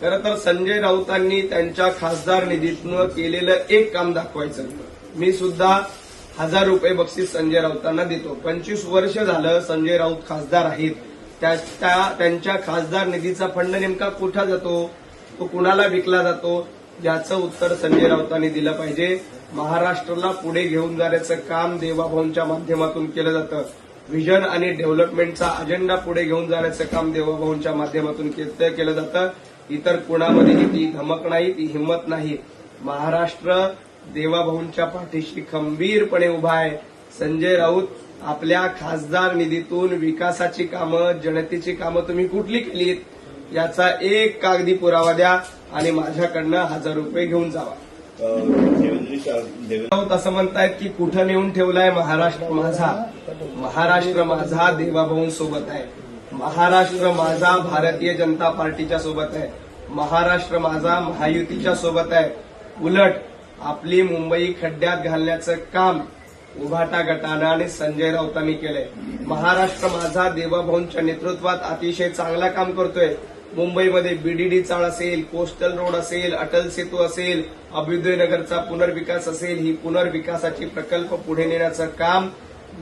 खरं तर संजय राऊतांनी त्यांच्या खासदार निधीतनं केलेलं एक काम दाखवायचं. मी सुद्धा 1000 रुपये बक्षीस संजय राऊतांना देतो. 25 वर्ष झालं संजय राऊत खासदार आहेत. त्यांच्या खासदार निधीचा फंड नेमका कुठं जातो, तो कुणाला विकला जातो, याचं उत्तर संजय राऊतांनी दिलं पाहिजे. महाराष्ट्राला पुढे घेऊन जाण्याचं काम देवाभाऊंच्या माध्यमातून केलं जातं. व्हिजन आणि डेव्हलपमेंटचा अजेंडा पुढे घेऊन जाण्याचं काम देवाभाऊंच्या माध्यमातून केलं जातं. इतर कुणामध्ये ती धमक नाही, ती हिंमत नाही. महाराष्ट्र देवाभाऊंच्या पाठीशी खंबीरपणे उभा आहे. संजय राऊत, आपल्या खासदार निधीतून विकासाची कामं, जनतेची कामं तुम्ही कुठली केलीत याचा एक कागदी पुरावा द्या आणि माझ्याकडनं 1000 रुपये घेऊन जावा. राऊत असं म्हणतायत की कुठं नेऊन ठेवलाय महाराष्ट्र माझा. महाराष्ट्र माझा देवाभाऊंसोबत आहे. महाराष्ट्र माझा भारतीय जनता पार्टीच्या सोबत आहे. महाराष्ट्र माझा महायुतीच्या सोबत आहे. उलट आपली मुंबई खड्ड्यात घालण्याचं काम उभाटा गटानं आणि संजय राऊतांनी केलंय. महाराष्ट्र माझा देवाभाऊंच्या नेतृत्वात अतिशय चांगला काम करतोय. मुंबईमध्ये बीडीडी चाळ असेल, कोस्टल रोड असेल, अटल सेतू असेल, अभ्युदय नगरचा पुनर्विकास असेल, ही पुनर्विकासाची प्रकल्प पुढे नेण्याचं काम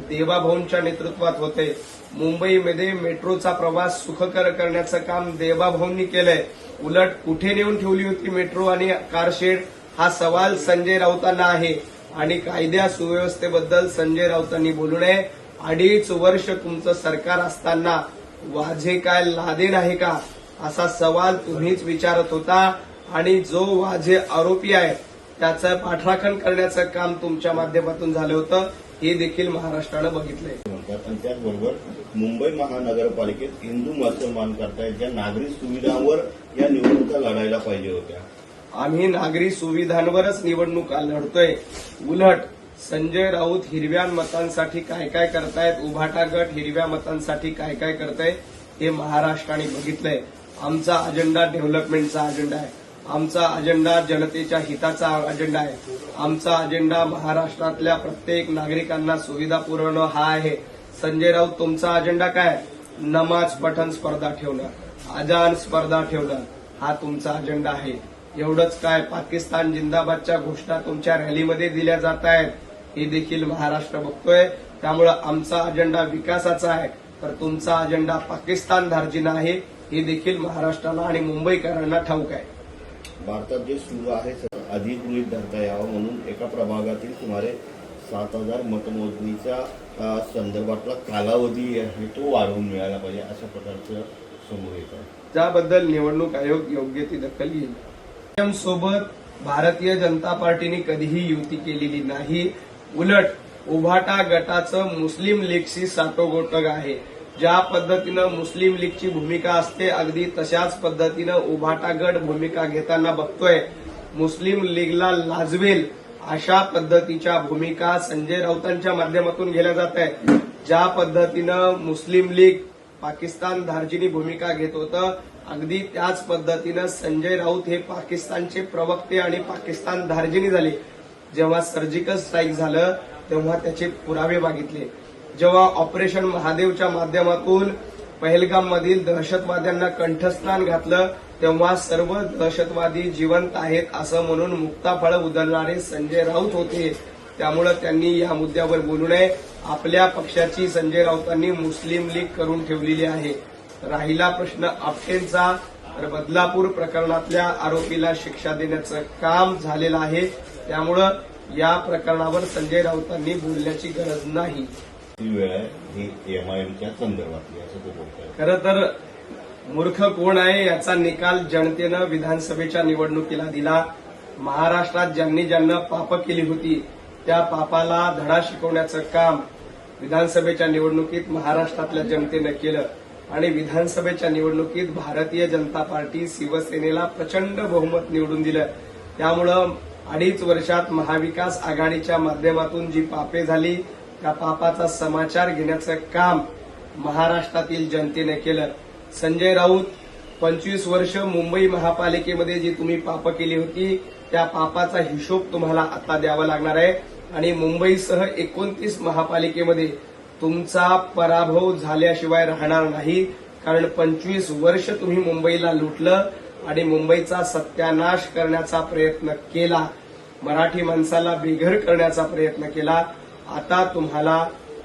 देवाभाऊंच्या नेतृत्वात होते. मुंबईमध्ये मेट्रोचा प्रवास सुखकर करण्याचं काम देवाभाऊंनी केलंय. उलट कुठे नेऊन ठेवली होती मेट्रो आणि कारशेड, हा सवाल संजय राऊतांना आहे. आणि कायद्या सुव्यवस्थेबद्दल संजय राऊतांनी बोलू नये. 2.5 वर्ष तुमचं सरकार असताना वाझे काय लादेन आहे का, असा सवाल तुम्हीच विचारत होता. आणि जो वाझे आरोपी आहे त्याचं पाठराखण करण्याचं काम तुमच्या माध्यमातून झालं होतं, हे देखील महाराष्ट्रानं बघितलंय. आणि त्याचबरोबर मुंबई महानगरपालिकेत हिंदू मुसलमान करतायत, ज्या नागरी सुविधांवर या निवडणुका लढायला पाहिजे होत्या. आम्ही नागरी सुविधांवरच निवडणुका लढतोय. उलट संजय राऊत हिरव्या मतांसाठी काय काय करतायत, उभाटा गट हिरव्या मतांसाठी काय काय करताय, हे महाराष्ट्राने बघितलंय. आमचा अजेंडा डेव्हलपमेंटचा अजेंडा आहे. आमचा अजेंडा जनतेच्या हिताचा अजेंडा आहे. आमचा अजेंडा महाराष्ट्रातल्या प्रत्येक नागरिकांना सुविधा पुरवणं हा आहे. संजय राऊत, तुमचा अजेंडा काय? नमाज पठण स्पर्धा ठेवणं, अजान स्पर्धा ठेवणं, हा तुमचा अजेंडा आहे. एवढंच काय, पाकिस्तान जिंदाबादच्या घोषणा तुमच्या रॅलीमध्ये दिल्या जात आहेत, हे देखील महाराष्ट्र बघतोय. त्यामुळं आमचा अजेंडा विकासाचा आहे, तर तुमचा अजेंडा पाकिस्तान धार्जिना आहे, हे देखील महाराष्ट्राला आणि मुंबईकरांना ठाऊक आहे. भारतात जे सुरू आहे अधिक गृहीत धरता यावं म्हणून एका प्रभागातील सुमारे 7000 मतमोजणीच्या संदर्भातला कालावधी आहे तो वाढवून मिळाला पाहिजे, अशा प्रकारचं समोर येत आहे. त्याबद्दल निवडणूक आयोग योग्य ती दखल घेईल. सोबत भारतीय जनता पार्टीने कधीही युती केलेली नाही. उलट उभाटा गटाचं मुस्लिम लीगशी साटोगोटग आहे. ज्या पद्धतीनं मुस्लिम लीगची भूमिका असते, अगदी तशाच पद्धतीनं उभाटा गट भूमिका घेताना बघतोय. मुस्लिम लीगला लाजवेल अशा पद्धतीच्या भूमिका संजय राऊतांच्या माध्यमातून घेतल्या जात आहे. ज्या पद्धतीनं मुस्लिम लीग पाकिस्तान धार्जिनी भूमिका घेत होतं, अगदी त्याच पद्धतीनं संजय राऊत हे पाकिस्तानचे प्रवक्ते आणि पाकिस्तान धार्जिनी झाले. जेव्हा सर्जिकल स्ट्राईक झालं तेव्हा त्याचे पुरावे मागितले. जेव्हा ऑपरेशन महादेवच्या माध्यमातून पहलगाममधील दहशतवाद्यांना कंठस्नान घातलं, तेव्हा सर्व दहशतवादी जिवंत आहेत असं म्हणून मुक्ताफळं उधळणारे संजय राऊत होते. त्यामुळे त्यांनी या मुद्द्यावर बोलू नये. आपल्या पक्षाची संजय राऊतांनी मुस्लिम लीग करून ठेवलेली आहे. राहिला प्रश्न आपटेंचा, तर बदलापूर प्रकरणातल्या आरोपीला शिक्षा देण्याचं काम झालेलं आहे. त्यामुळं या प्रकरणावर संजय राऊतांनी बोलण्याची गरज नाही. वेळ आहे ही एमआयएमच्या संदर्भातली, असं तो बोलतोय. खरं तर मूर्ख कोण आहे याचा निकाल जनतेनं विधानसभेच्या निवडणुकीला दिला. महाराष्ट्रात ज्यांना पापं केली होती त्या पापाला धडा शिकवण्याचं काम विधानसभेच्या निवडणुकीत महाराष्ट्रातल्या जनतेनं केलं. आणि विधानसभेच्या निवडणुकीत भारतीय जनता पार्टी शिवसेनेला प्रचंड बहुमत निवडून दिलं. त्यामुळं 2.5 वर्षात महाविकास आघाडीच्या माध्यमातून जी पापे झाली त्या पापाचा समाचार घेण्याचं काम महाराष्ट्रातील जनतेने केलं. संजय राऊत, 25 वर्ष मुंबई महापालिकेमध्ये जी तुम्ही पापं केली होती त्या पापाचा हिशोब तुम्हाला आता द्यावा लागणार आहे. आणि मुंबईसह 29 महापालिकेमध्ये तुमचा पराभव झाल्याशिवाय राहणार नाही. कारण 25 वर्ष तुम्ही मुंबईला लुटलं आणि मुंबईचा सत्यानाश करण्याचा प्रयत्न केला, मराठी माणसाला बेघर करण्याचा प्रयत्न केला. आता तुम्हाला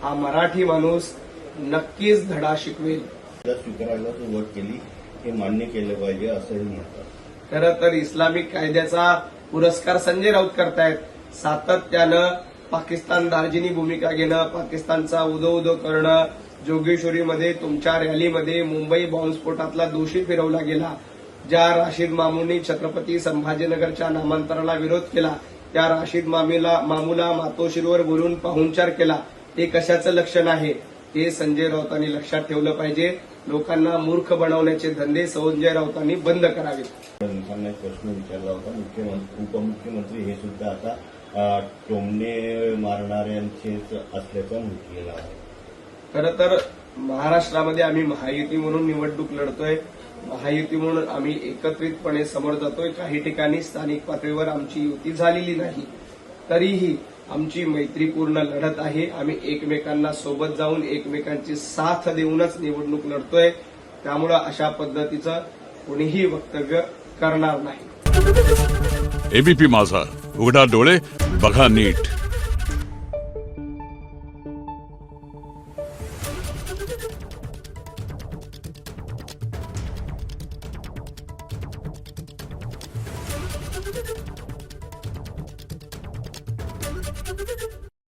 हा मराठी माणूस नक्कीच धडा शिकवेल. स्वीकारायला सुरुवात केली हे मान्य केलं पाहिजे असंही म्हणतात. खरं तर इस्लामिक कायद्याचा पुरस्कार संजय राऊत करतायत. सातत्यानं पाकिस्तान दार्जिनी भूमिका घेणं, पाकिस्तानचा उदो उदो करणं, जोगेश्वरीमध्ये तुमच्या रॅलीमध्ये मुंबई बॉम्बस्फोटातला दोषी फिरवला गेला. ज्या राशीद मामूंनी छत्रपती संभाजीनगरच्या नामांतराला विरोध केला, त्या राशीद मामूला मातोश्रीवर बोलून पाहुणचार केला. ते कशाचं लक्षण आहे ते संजय राऊतांनी लक्षात ठेवलं पाहिजे. लोकांना मूर्ख बनवण्याचे धंदे संजय राऊतांनी बंद करावेत. फडणवीसांना एक प्रश्न विचारला होता. उपमुख्यमंत्री हे सुद्धा आता टोमणे मारणाऱ्यांचेच असल्याचं म्हटलेलं आहे. खरं तर महाराष्ट्रामध्ये आम्ही महायुती म्हणून निवडणूक लढतोय, महायुती म्हणून आम्ही एकत्रितपणे समोर जातोय. काही ठिकाणी स्थानिक पातळीवर आमची युती झालेली नाही, तरीही आमची मैत्रीपूर्ण लढत आहे. आम्ही एकमेकांना सोबत जाऊन एकमेकांची साथ देऊनच निवडणूक लढतोय. त्यामुळं अशा पद्धतीचं कोणीही वक्तव्य करणार नाही. एबीपी माझा, उघडा डोळे बघा नीट.